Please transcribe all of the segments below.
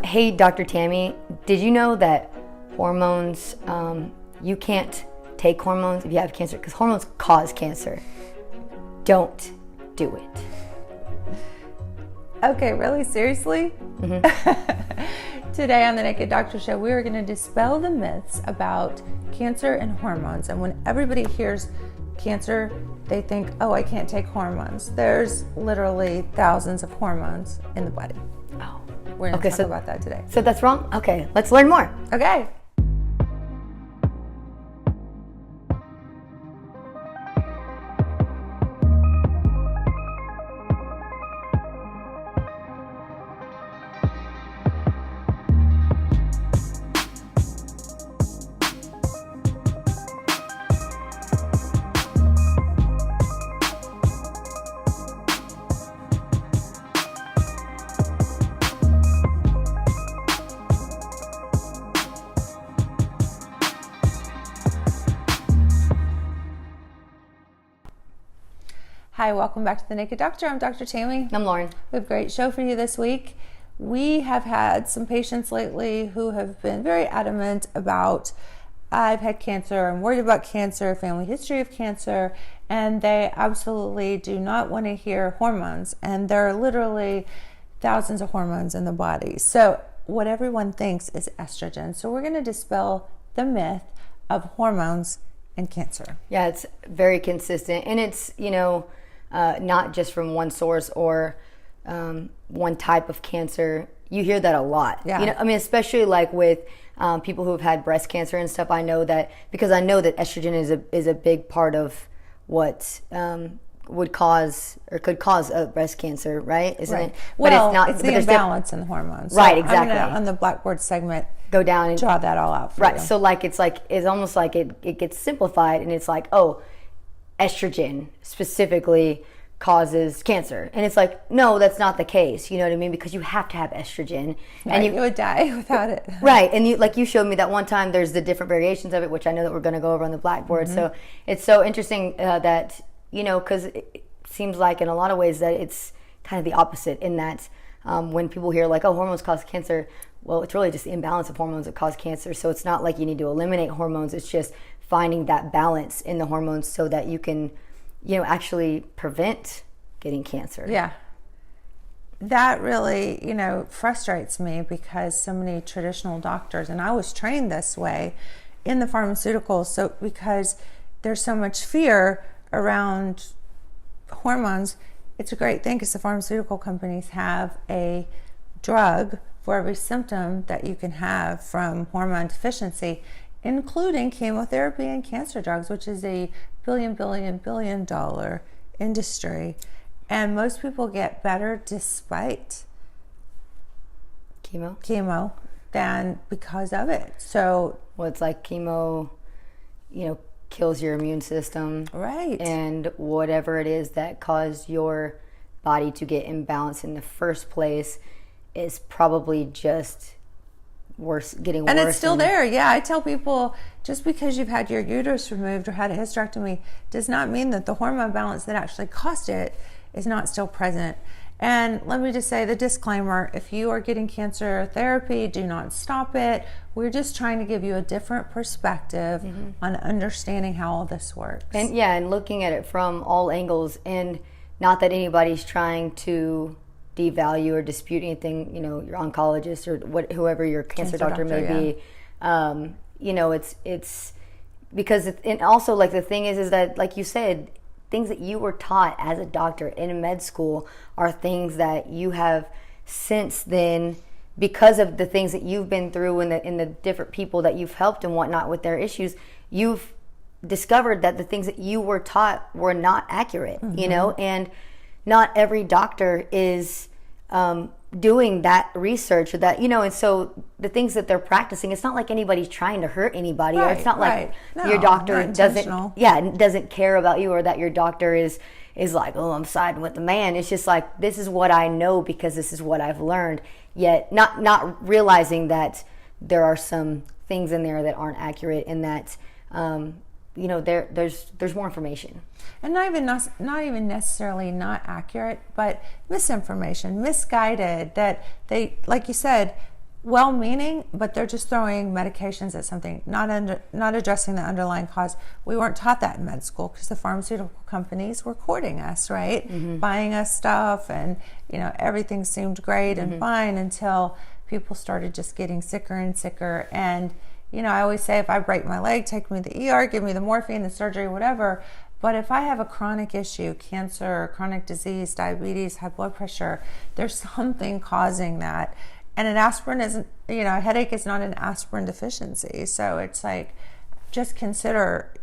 Hey, Doctor Tammy, did you know that hormones, you can't take hormones if you have cancer? Because hormones cause cancer. Don't do it. Okay, really? Seriously? Mm-hmm. Today on the Naked Doctor Show, we are going to dispel the myths about cancer and hormones. And when everybody hears cancer, they think, oh, I can't take hormones. There's literally thousands of hormones in the body. Oh. We're going to talk about that today. So that's wrong? Okay, let's learn more. Okay. Hi, welcome back to the Naked Doctor. I'm Dr. Tammy. I'm Lauren. We have a great show for you this week. We have had some patients lately who have been very adamant about, I've had cancer, I'm worried about cancer, family history of cancer, and they absolutely do not want to hear hormones. And there are literally thousands of hormones in the body. So what everyone thinks is estrogen. So we're going to dispel the myth of hormones and cancer. Yeah, it's very consistent. And it's, not just from one source or one type of cancer. You hear that a lot. Yeah. Especially like with people who have had breast cancer and stuff. I know that because I know that estrogen is a big part of what would cause or could cause a breast cancer, right? Isn't right. it? Well, it's the imbalance in the hormones. Right, so exactly. I'm gonna, on the Blackboard segment, go down and draw that all out for right. you. So it's almost like it gets simplified, and it's like, oh, estrogen specifically causes cancer, and it's like, no, that's not the case. You know what I mean? Because you have to have estrogen, and you would die without it. Right, and you showed me that one time. There's the different variations of it, which I know that we're going to go over on the Blackboard. Mm-hmm. So it's so interesting that because it seems like in a lot of ways that it's kind of the opposite in that when people hear like, oh, hormones cause cancer, well, it's really just the imbalance of hormones that cause cancer. So it's not like you need to eliminate hormones. It's just finding that balance in the hormones so that you can, actually prevent getting cancer. Yeah. That really, frustrates me because so many traditional doctors, and I was trained this way in the pharmaceuticals, so because there's so much fear around hormones, it's a great thing because the pharmaceutical companies have a drug for every symptom that you can have from hormone deficiency, including chemotherapy and cancer drugs, which is a billion dollar industry. And most people get better despite chemo than because of it. So, well, it's like chemo, kills your immune system. Right. And whatever it is that caused your body to get imbalanced in the first place is probably just getting worse. And it's still there. Yeah, I tell people, just because you've had your uterus removed or had a hysterectomy does not mean that the hormone balance that actually caused it is not still present. And let me just say the disclaimer, if you are getting cancer therapy, do not stop it. We're just trying to give you a different perspective on understanding how all this works. And looking at it from all angles, and not that anybody's trying to devalue or dispute anything, your oncologist or whoever your cancer doctor may be. It's because and also like the thing is that, like you said, things that you were taught as a doctor in med school are things that you have since then, because of the things that you've been through and the different people that you've helped and whatnot with their issues, you've discovered that the things that you were taught were not accurate, and not every doctor is doing that research or that, and so the things that they're practicing, it's not like anybody's trying to hurt anybody, or it's not like your doctor doesn't care about you, or that your doctor is like, oh, I'm siding with the man. It's just like, this is what I know because this is what I've learned, yet not realizing that there are some things in there that aren't accurate, and that there's more information. And not even necessarily not accurate, but misinformation, misguided, that they, like you said, well-meaning, but they're just throwing medications at something, not addressing the underlying cause. We weren't taught that in med school because the pharmaceutical companies were courting us, right? Buying us stuff, and everything seemed great and fine until people started just getting sicker and sicker. And I always say, if I break my leg, take me to the ER, give me the morphine, the surgery, whatever. But if I have a chronic issue, cancer, chronic disease, diabetes, high blood pressure, there's something causing that. And an aspirin isn't, a headache is not an aspirin deficiency. So it's like, just consider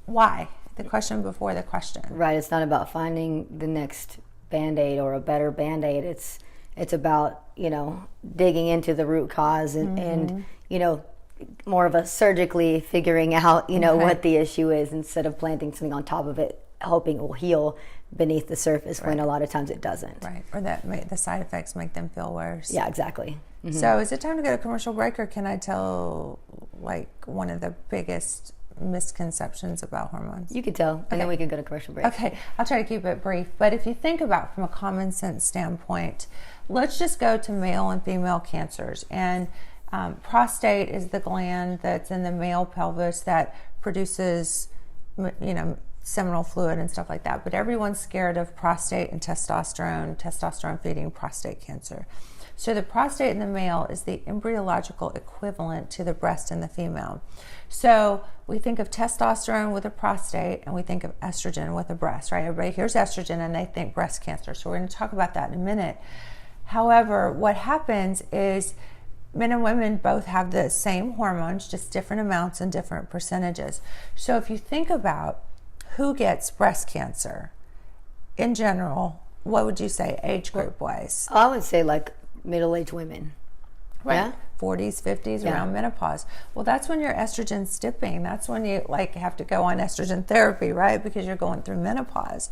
why. The question before the question. Right. It's not about finding the next Band-Aid or a better Band-Aid. It's about, digging into the root cause and more of a surgically figuring out, what the issue is, instead of planting something on top of it, hoping it will heal beneath the surface, when a lot of times it doesn't. Right. Or that the side effects make them feel worse. Yeah, exactly. So is it time to go to commercial break, or can I tell one of the biggest misconceptions about hormones? You could tell, and then we can go to commercial break. Okay, I'll try to keep it brief. But if you think about from a common sense standpoint, let's just go to male and female cancers. And prostate is the gland that's in the male pelvis that produces, seminal fluid and stuff like that. But everyone's scared of prostate and testosterone feeding prostate cancer. So the prostate in the male is the embryological equivalent to the breast in the female. So we think of testosterone with a prostate, and we think of estrogen with a breast, right? Everybody hears estrogen and they think breast cancer. So we're going to talk about that in a minute. However, what happens is men and women both have the same hormones, just different amounts and different percentages. So if you think about who gets breast cancer in general, what would you say age group wise? I would say middle-aged women. Right. Yeah? 40s, 50s, around menopause. Well, that's when your estrogen's dipping. That's when you have to go on estrogen therapy, right? Because you're going through menopause.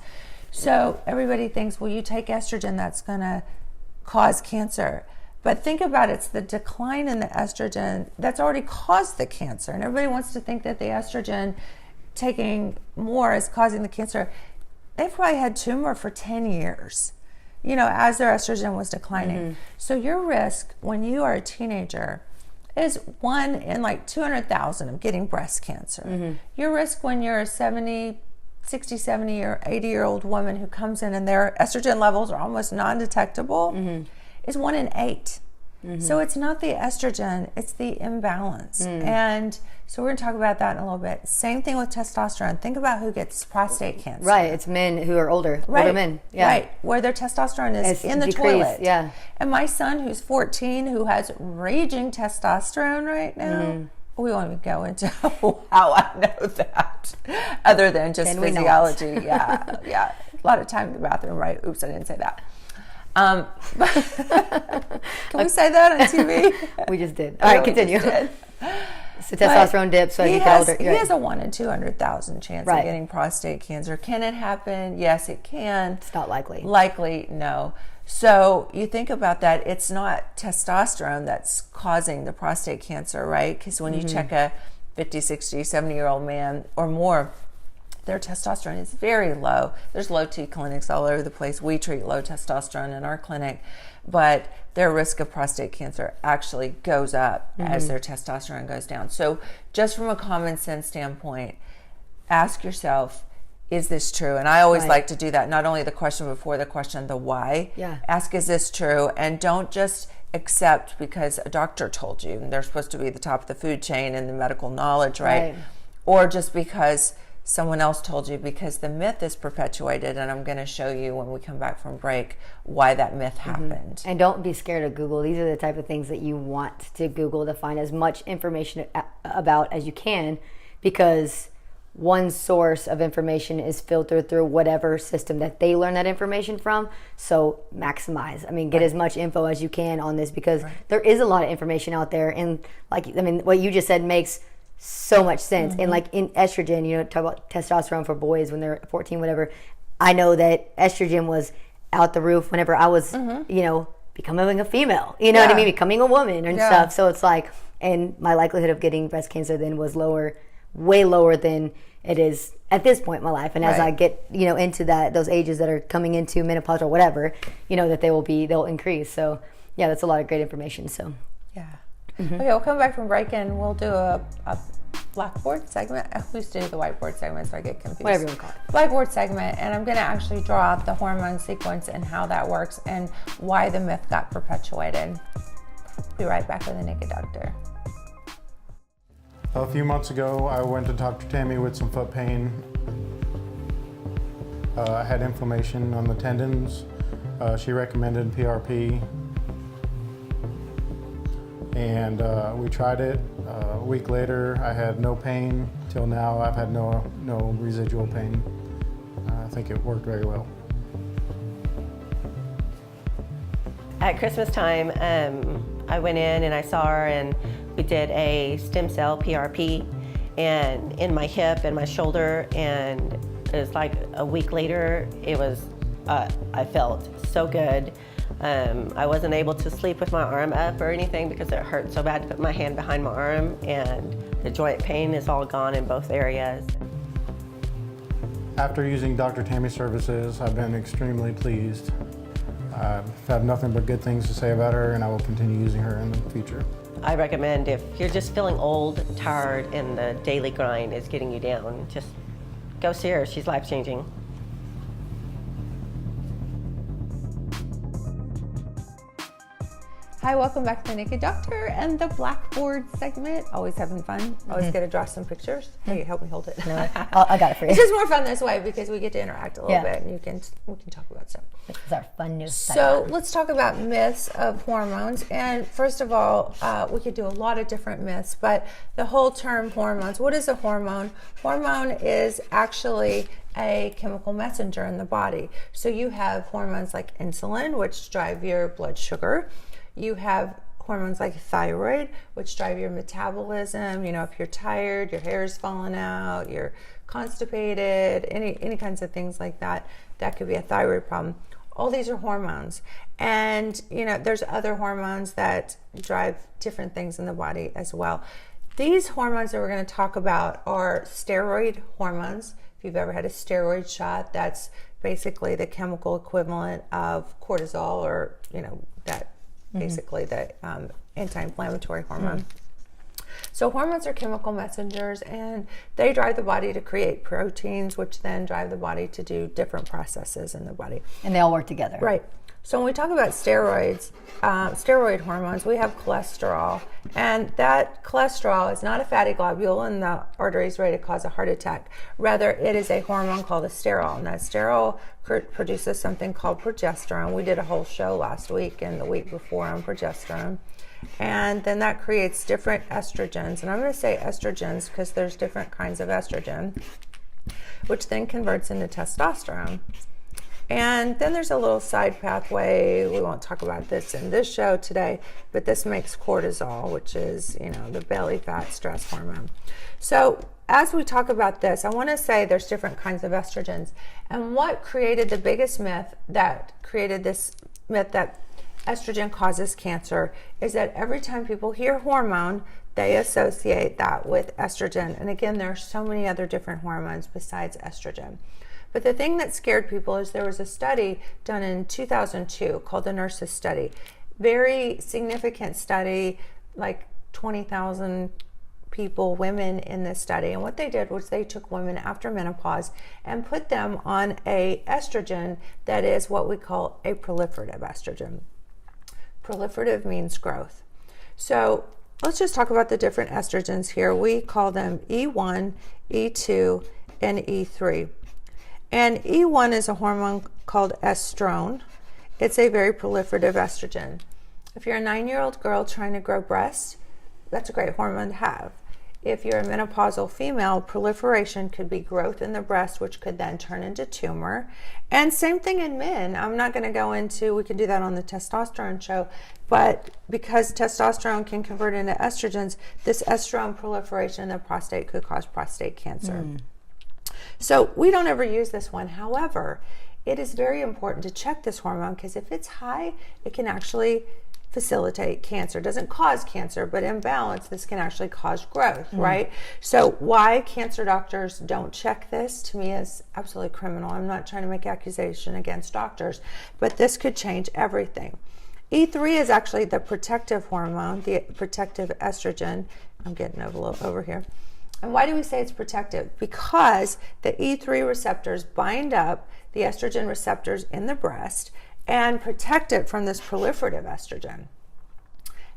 So everybody thinks, well, you take estrogen, that's going to cause cancer. But think about it, it's the decline in the estrogen that's already caused the cancer. And everybody wants to think that the estrogen taking more is causing the cancer. They've probably had tumor for 10 years, as their estrogen was declining. So your risk when you are a teenager is 1 in 200,000 of getting breast cancer. Your risk when you're a 60, 70 or 80-year-old woman who comes in and their estrogen levels are almost non-detectable is 1 in 8. So it's not the estrogen, it's the imbalance. And so we're going to talk about that in a little bit. Same thing with testosterone. Think about who gets prostate cancer. Right, it's men who are older men. Yeah. Right, where their testosterone is in the toilet. Yeah. And my son, who's 14, who has raging testosterone right now, we won't even go into how I know that, other than just physiology. Yeah. A lot of time in the bathroom, right? Oops, I didn't say that. Can we say that on TV? We just did. All right, continue. So testosterone dips, so as you get older. He has a 1 in 200,000 chance of getting prostate cancer. Can it happen? Yes, it can. It's not likely. Likely, no. So you think about that, it's not testosterone that's causing the prostate cancer, right? Because when you check a 50, 60, 70-year-old man or more, their testosterone is very low. There's low T clinics all over the place. We treat low testosterone in our clinic, but their risk of prostate cancer actually goes up as their testosterone goes down. So just from a common sense standpoint, ask yourself, is this true? And I always like to do that. Not only the question before the question, the why. Yeah. Ask, is this true? And don't just accept because a doctor told you, and they're supposed to be the top of the food chain in the medical knowledge, right? Or just because someone else told you, because the myth is perpetuated, and I'm going to show you when we come back from break why that myth happened. And don't be scared of Google. These are the type of things that you want to Google to find as much information about as you can, because one source of information is filtered through whatever system that they learn that information from. So maximize. Get as much info as you can on this, because there is a lot of information out there. And what you just said makes so much sense. And in estrogen, talk about testosterone for boys when they're 14, whatever. I know that estrogen was out the roof whenever I was, becoming a female, what I mean? Becoming a woman and stuff. So it's and my likelihood of getting breast cancer then was lower, way lower than it is at this point in my life. And as I get, into those ages that are coming into menopause or whatever, that they'll increase. So yeah, that's a lot of great information. So yeah. Okay, we'll come back from break and we'll do a blackboard segment. I used to do the whiteboard segment, so I get confused. Whatever you want to call it. Blackboard segment, and I'm going to actually draw out the hormone sequence and how that works and why the myth got perpetuated. Be right back with the Naked Doctor. A few months ago, I went to Doctor Tammy with some foot pain. I had inflammation on the tendons. She recommended PRP. And we tried it. A week later, I had no pain. Till now, I've had no residual pain. I think it worked very well. At Christmas time, I went in and I saw her, and we did a stem cell PRP and in my hip and my shoulder, and it was like a week later, it was, I felt so good. I wasn't able to sleep with my arm up or anything because it hurt so bad to put my hand behind my arm, and the joint pain is all gone in both areas. After using Dr. Tammy's services, I've been extremely pleased. I've had nothing but good things to say about her, and I will continue using her in the future. I recommend, if you're just feeling old, tired, and the daily grind is getting you down, just go see her. She's life-changing. Hi, welcome back to the Naked Doctor and the Blackboard segment. Always having fun. Always get to draw some pictures. Hey, help me hold it. No, I got it for you. It's just more fun this way because we get to interact a little bit, and we can talk about stuff. This is our fun news So let's talk about myths of hormones. And first of all, we could do a lot of different myths, but the whole term hormones. What is a hormone? Hormone is actually a chemical messenger in the body. So you have hormones like insulin, which drive your blood sugar. You have hormones like thyroid, which drive your metabolism. If you're tired, your hair is falling out, you're constipated, any kinds of things like that, that could be a thyroid problem. All these are hormones. And, there's other hormones that drive different things in the body as well. These hormones that we're going to talk about are steroid hormones. If you've ever had a steroid shot, that's basically the chemical equivalent of cortisol, or, that basically the anti-inflammatory hormone. So hormones are chemical messengers, and they drive the body to create proteins, which then drive the body to do different processes in the body. And they all work together. Right. So when we talk about steroids, steroid hormones, we have cholesterol, and that cholesterol is not a fatty globule in the arteries ready to cause a heart attack. Rather, it is a hormone called a sterol, and that sterol produces something called progesterone. We did a whole show last week and the week before on progesterone. And then that creates different estrogens, and I'm going to say estrogens because there's different kinds of estrogen, which then converts into testosterone. And then there's a little side pathway. We won't talk about this in this show today, but this makes cortisol, which is, the belly fat stress hormone. So as we talk about this, I want to say there's different kinds of estrogens. And what created the biggest myth that created this myth that estrogen causes cancer is that every time people hear hormone, they associate that with estrogen. And again, there are so many other different hormones besides estrogen. But the thing that scared people is there was a study done in 2002 called the Nurses Study. Very significant study, like 20,000 people, women in this study. And what they did was they took women after menopause and put them on a estrogen that is what we call a proliferative estrogen. Proliferative means growth. So let's just talk about the different estrogens here. We call them E1, E2, and E3. And E1 is a hormone called estrone. It's a very proliferative estrogen. If you're a 9-year-old girl trying to grow breasts, that's a great hormone to have. If you're a menopausal female, proliferation could be growth in the breast, which could then turn into tumor. And same thing in men. I'm not going to go into, we can do that on the testosterone show, but because testosterone can convert into estrogens, this estrone proliferation in the prostate could cause prostate cancer. So we don't ever use this one. However, it is very important to check this hormone because if it's high, it can actually facilitate cancer. It doesn't cause cancer, but imbalance, this can actually cause growth, right? So why cancer doctors don't check this, to me, is absolutely criminal. I'm not trying to make accusation against doctors, but this could change everything. E3 is actually the protective hormone, the protective estrogen. I'm getting a little over here. And why do we say it's protective? Because the E3 receptors bind up the estrogen receptors in the breast and protect it from this proliferative estrogen.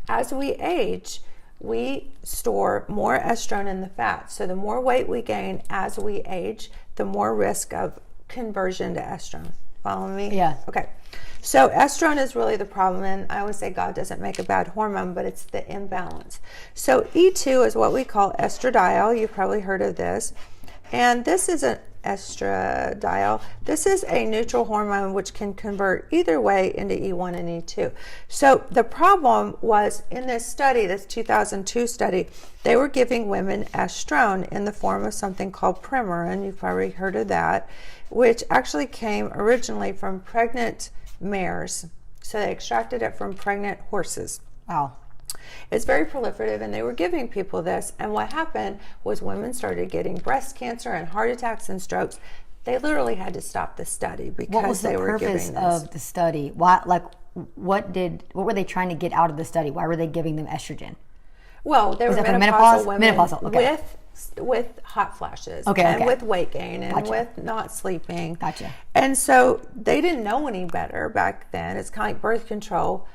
As we age, we store more estrogen in the fat. So the more weight we gain as we age, the more risk of conversion to estrogen. Follow me? Yeah. Okay. So estrogen is really the problem, and I always say God doesn't make a bad hormone, but it's the imbalance. So E2 is what we call estradiol. You've probably heard of this. And this is an estradiol. This is a neutral hormone which can convert either way into E1 and E2. So the problem was in this study, this 2002 study, they were giving women estrone in the form of something called Premarin. You've probably heard of that, which actually came originally from pregnant mares. So they extracted it from pregnant horses. Wow. It's very proliferative, and they were giving people this, and what happened was women started getting breast cancer and heart attacks and strokes. They literally had to stop the study because they were giving this. What was the purpose of the study? Why, like, what were they trying to get out of the study? Why were they giving them estrogen? Well, they were it for menopausal women Menopausal, okay. with hot flashes Okay, and okay. with weight gain and Gotcha. with not sleeping. Gotcha. And so they didn't know any better back then. It's kind of like birth control.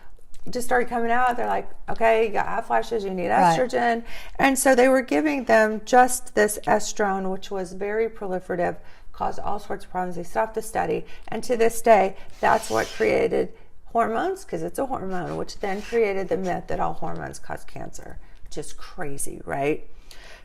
Just started coming out. They're like, okay, you got hot flashes, you need estrogen. Right. And so they were giving them just this estrone, which was very proliferative, caused all sorts of problems. They stopped the study. And to this day, that's what created hormones, because it's a hormone, which then created the myth that all hormones cause cancer, which is crazy, right?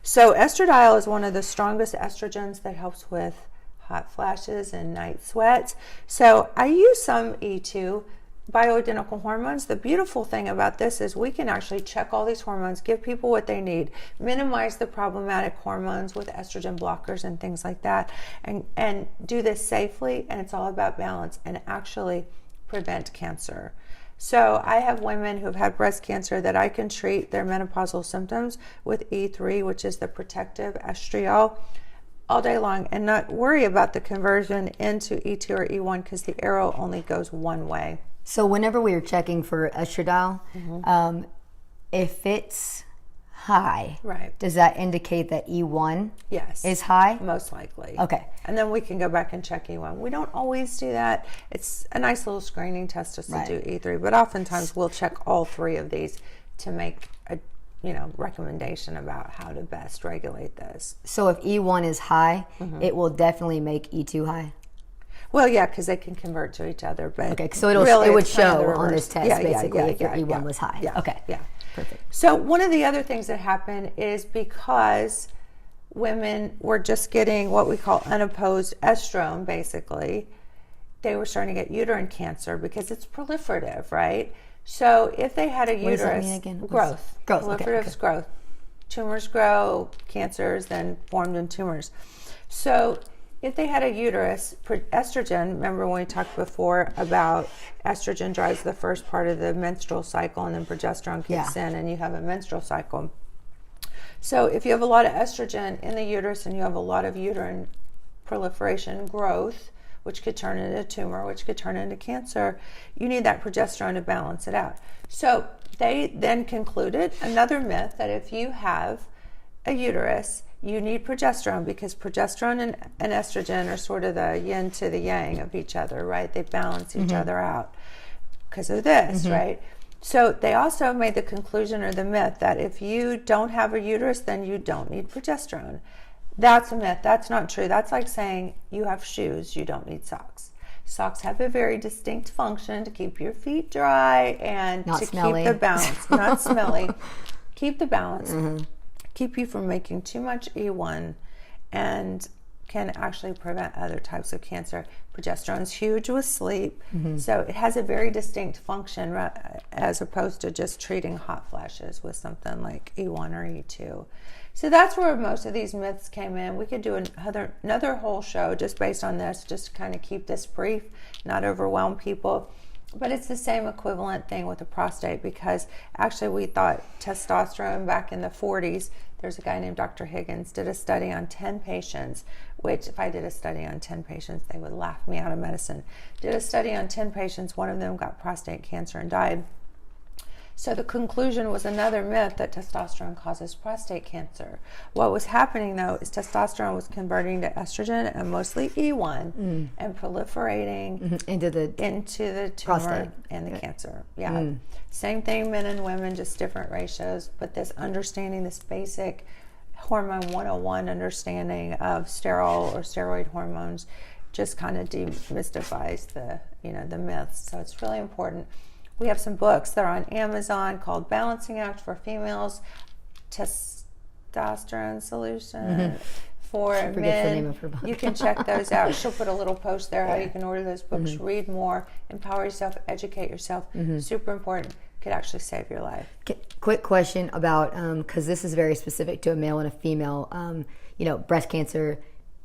So estradiol is one of the strongest estrogens that helps with hot flashes and night sweats. So I use some E2 bioidentical hormones. The beautiful thing about this is we can actually check all these hormones, give people what they need, minimize the problematic hormones with estrogen blockers and things like that, and do this safely, and it's all about balance and actually prevent cancer. So I have women who've had breast cancer that I can treat their menopausal symptoms with E3, which is the protective estriol, all day long, and not worry about the conversion into E2 or E1 because the arrow only goes one way. So whenever we are checking for estradiol, if it's high, right, does that indicate that E1 yes, is high? Most likely. Okay. And then we can go back and check E1. We don't always do that. It's a nice little screening test just to do E3, but oftentimes we'll check all three of these to make a recommendation about how to best regulate this. So if E1 is high, it will definitely make E2 high. Well, yeah, because they can convert to each other. But okay, so it would show on this test basically if your E1 was high. Yeah, okay, yeah, perfect. So one of the other things that happened is because women were just getting what we call unopposed estrone, basically, they were starting to get uterine cancer because it's proliferative, right? So if they had a uterus, what does that mean again? Growth. Proliferative is growth. Tumors grow, cancers then formed in tumors. So if they had a uterus, estrogen, remember when we talked before about estrogen drives the first part of the menstrual cycle and then progesterone kicks in and you have a menstrual cycle. So if you have a lot of estrogen in the uterus and you have a lot of uterine proliferation growth, which could turn into a tumor, which could turn into cancer, you need that progesterone to balance it out. So they then concluded another myth that if you have a uterus, you need progesterone because progesterone and estrogen are sort of the yin to the yang of each other, right? They balance each other out because of this, right? So they also made the conclusion or the myth that if you don't have a uterus, then you don't need progesterone. That's a myth. That's not true. That's like saying you have shoes, you don't need socks. Socks have a very distinct function to keep your feet dry and not to smelly. Keep the balance. Not smelly. Keep the balance. Keep you from making too much E1 and can actually prevent other types of cancer. Progesterone is huge with sleep, so it has a very distinct function as opposed to just treating hot flashes with something like E1 or E2. So that's where most of these myths came in. We could do another whole show just based on this, just to kind of keep this brief, not overwhelm people. But it's the same equivalent thing with the prostate, because actually we thought testosterone back in the 40s, there's a guy named Dr. Higgins, did a study on 10 patients, which if I did a study on 10 patients, they would laugh me out of medicine. Did a study on 10 patients, one of them got prostate cancer and died. So the conclusion was another myth that testosterone causes prostate cancer. What was happening though is testosterone was converting to estrogen and mostly E1 and proliferating into the tumor prostate and the cancer. Yeah. Same thing, men and women, just different ratios. But this understanding, this basic hormone 101 understanding of steroid or steroid hormones just kind of demystifies the myths. So it's really important. We have some books that are on Amazon called Balancing Act for Females, Testosterone Solution for Men. The name of her book. You can check those out. She'll put a little post there how you can order those books, read more, empower yourself, educate yourself. Super important. Could actually save your life. Quick question about, because this is very specific to a male and a female, breast cancer,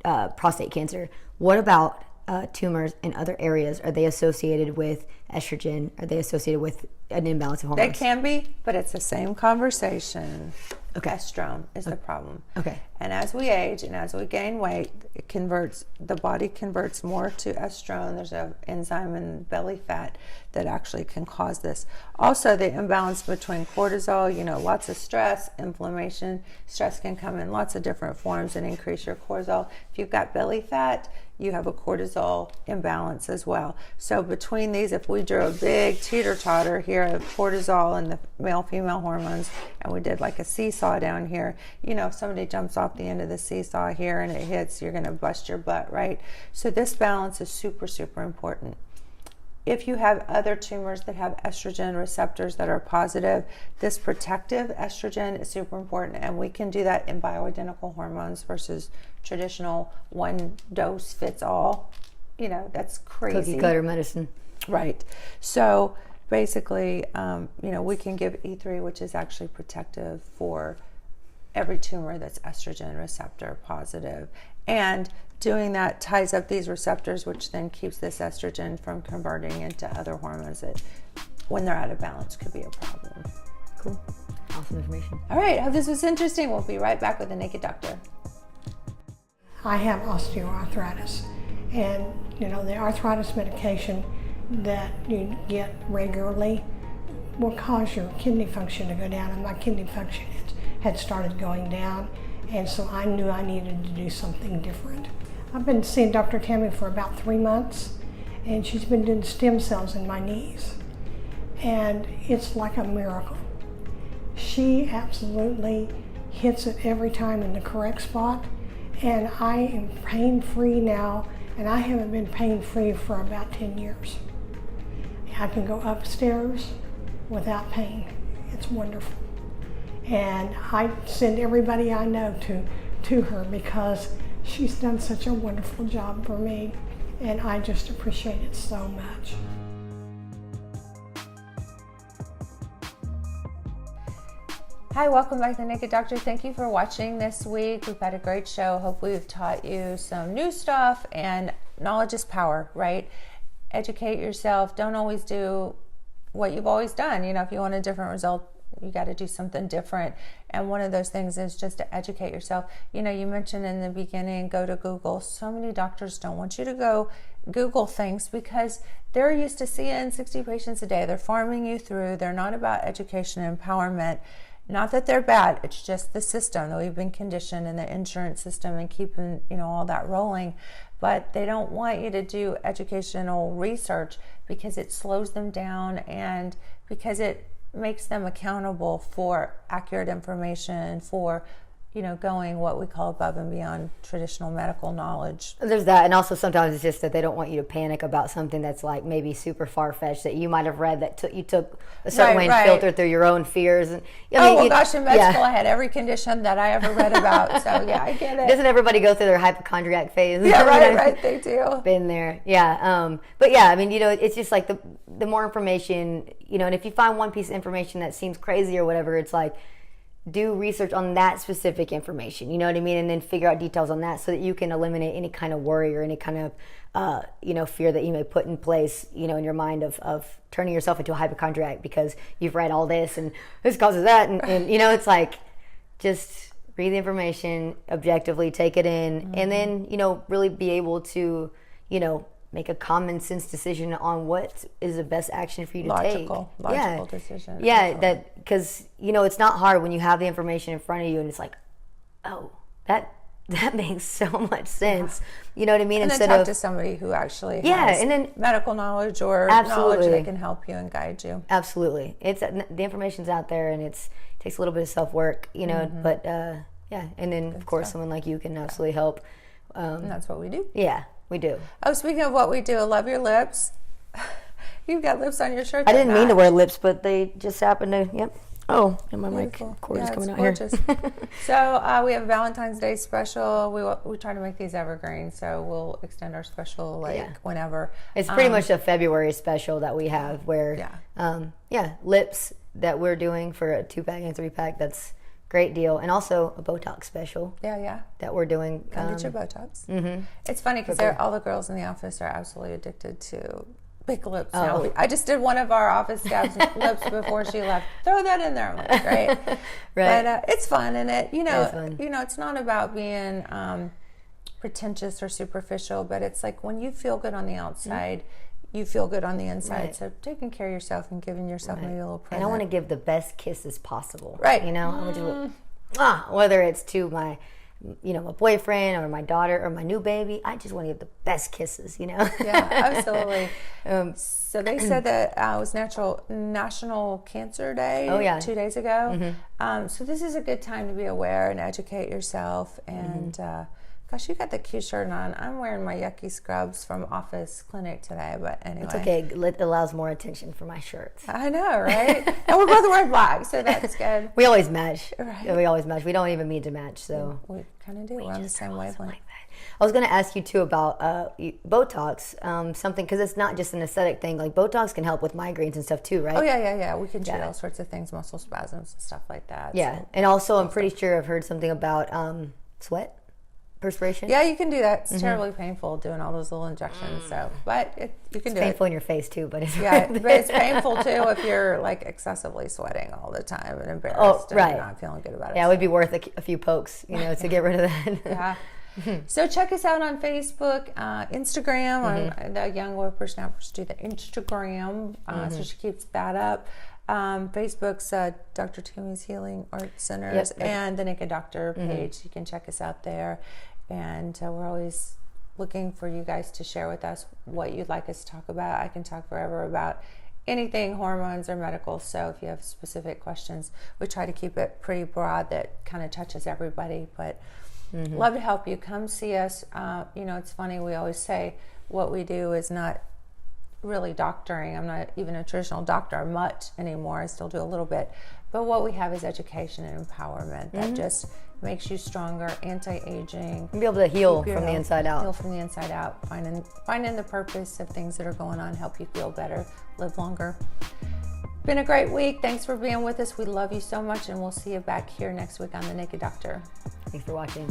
prostate cancer. What about tumors in other areas? Are they associated with estrogen? Are they associated with an imbalance of hormones? They can be, but it's the same conversation. Okay. Estrone is the problem. Okay. And as we age and as we gain weight, the body converts more to estrone. There's an enzyme in belly fat that actually can cause this. Also, the imbalance between cortisol, lots of stress, inflammation. Stress can come in lots of different forms and increase your cortisol. If you've got belly fat, you have a cortisol imbalance as well. So between these, if we drew a big teeter-totter here of cortisol and the male-female hormones, and we did like a seesaw down here, if somebody jumps off the end of the seesaw here and it hits, you're going to bust your butt, right? So this balance is super, super important. If you have other tumors that have estrogen receptors that are positive, this protective estrogen is super important, and we can do that in bioidentical hormones versus traditional one dose fits all. That's crazy. Cookie cutter medicine. Right. So basically, we can give E3, which is actually protective for every tumor that's estrogen receptor positive. And doing that ties up these receptors, which then keeps this estrogen from converting into other hormones that, when they're out of balance, could be a problem. Cool. Awesome information. All right. I hope this was interesting. We'll be right back with the Naked Doctor. I have osteoarthritis, and the arthritis medication that you get regularly will cause your kidney function to go down, and my kidney function had started going down, and so I knew I needed to do something different. I've been seeing Dr. Tammy for about 3 months, and she's been doing stem cells in my knees, and it's like a miracle. She absolutely hits it every time in the correct spot, and I am pain-free now, and I haven't been pain-free for about 10 years. I can go upstairs without pain. It's wonderful. And I send everybody I know to her because she's done such a wonderful job for me, and I just appreciate it so much. Hi, welcome back to the Naked Doctor. Thank you for watching this week. We've had a great show. Hopefully we've taught you some new stuff, and knowledge is power, right? Educate yourself. Don't always do what you've always done. If you want a different result, you got to do something different. And one of those things is just to educate yourself. You mentioned in the beginning, go to Google. So many doctors don't want you to go Google things because they're used to seeing 60 patients a day. They're farming you through. They're not about education and empowerment. Not that they're bad, it's just the system that we've been conditioned in the insurance system and keeping, all that rolling. But they don't want you to do educational research because it slows them down and because it makes them accountable for accurate information, for going what we call above and beyond traditional medical knowledge. There's that, and also sometimes it's just that they don't want you to panic about something that's like maybe super far-fetched that you might have read that you took a certain way and filtered through your own fears. And gosh, in med school I had every condition that I ever read about, so yeah, I get it. Doesn't everybody go through their hypochondriac phase? Yeah, right, they do. Been there, yeah. But yeah, it's just like the more information, and if you find one piece of information that seems crazy or whatever, it's like, do research on that specific information, you know what I mean? And then figure out details on that so that you can eliminate any kind of worry or any kind of, fear that you may put in place, in your mind of turning yourself into a hypochondriac because you've read all this and this causes that. And it's like, just read the information objectively, take it in, and then, really be able to, make a common sense decision on what is the best action for you to take. Logical decision. Yeah, that because it's not hard when you have the information in front of you and it's like, oh, that makes so much sense. You know what I mean? And then talk to somebody who actually has and then, medical knowledge or absolutely. knowledge that can help you and guide you. Absolutely, the information's out there, and it takes a little bit of self work, But and then of course someone like you can absolutely help. And that's what we do. Yeah. We do. Oh, speaking of what we do, I love your lips. You've got lips on your shirt. I didn't mean to wear lips, but they just happened to, yep. Oh, and my mic cord is coming out gorgeous. here. So we have a Valentine's Day special. We try to make these evergreen, so we'll extend our special whenever. It's pretty much a February special that we have where, lips that we're doing for a 2-pack and 3-pack. That's great deal. And also a Botox special. Yeah. That we're doing. Come get your Botox. Mm-hmm. It's funny because all the girls in the office are absolutely addicted to big lips now. I just did one of our office staff's lips before she left. Throw that in there. I'm like, great. Right. But it's fun, and it's not about being pretentious or superficial, but it's like when you feel good on the outside, you feel good on the inside. Right. So taking care of yourself and giving yourself maybe a little present. And I want to give the best kisses possible. Right. I want to whether it's to my, my boyfriend or my daughter or my new baby, I just want to give the best kisses, Yeah, absolutely. So they said that it was National Cancer Day 2 days ago. Mm-hmm. So this is a good time to be aware and educate yourself. And gosh, you got the cute shirt on. I'm wearing my yucky scrubs from Office Clinic today, but anyway. It's okay. It allows more attention for my shirts. I know, right? And we're both wearing black, so that's good. We always match. Right. Yeah, we always match. We don't even mean to match, so. We kind of do. We're on the same wavelength. Like that. I was going to ask you, too, about Botox, something, because it's not just an aesthetic thing. Like, Botox can help with migraines and stuff, too, right? Oh, yeah. We can treat all sorts of things, muscle spasms and stuff like that. Yeah, and also I'm pretty sure I've heard something about sweat. Perspiration? Yeah, you can do that. It's terribly painful doing all those little injections. So, but you can do it. It's painful in your face too, but it's but it's painful too if you're like excessively sweating all the time and embarrassed and not feeling good about it. Yeah, it would be worth a few pokes, to get rid of that. Yeah. So check us out on Facebook, Instagram. The young whippersnappers do the Instagram, so she keeps that up. Facebook's Doctor Tammy's Healing Art Centers and the Naked Doctor page. You can check us out there. And we're always looking for you guys to share with us what you'd like us to talk about. I can talk forever about anything hormones or medical. So if you have specific questions, we try to keep it pretty broad that kind of touches everybody. But love to help you. Come see us. It's funny. We always say what we do is not really doctoring. I'm not even a traditional doctor much anymore. I still do a little bit. But what we have is education and empowerment that just makes you stronger, anti-aging. And be able to heal from the inside out. Heal from the inside out. Finding the purpose of things that are going on, help you feel better, live longer. Been a great week. Thanks for being with us. We love you so much, and we'll see you back here next week on The Naked Doctor. Thanks for watching.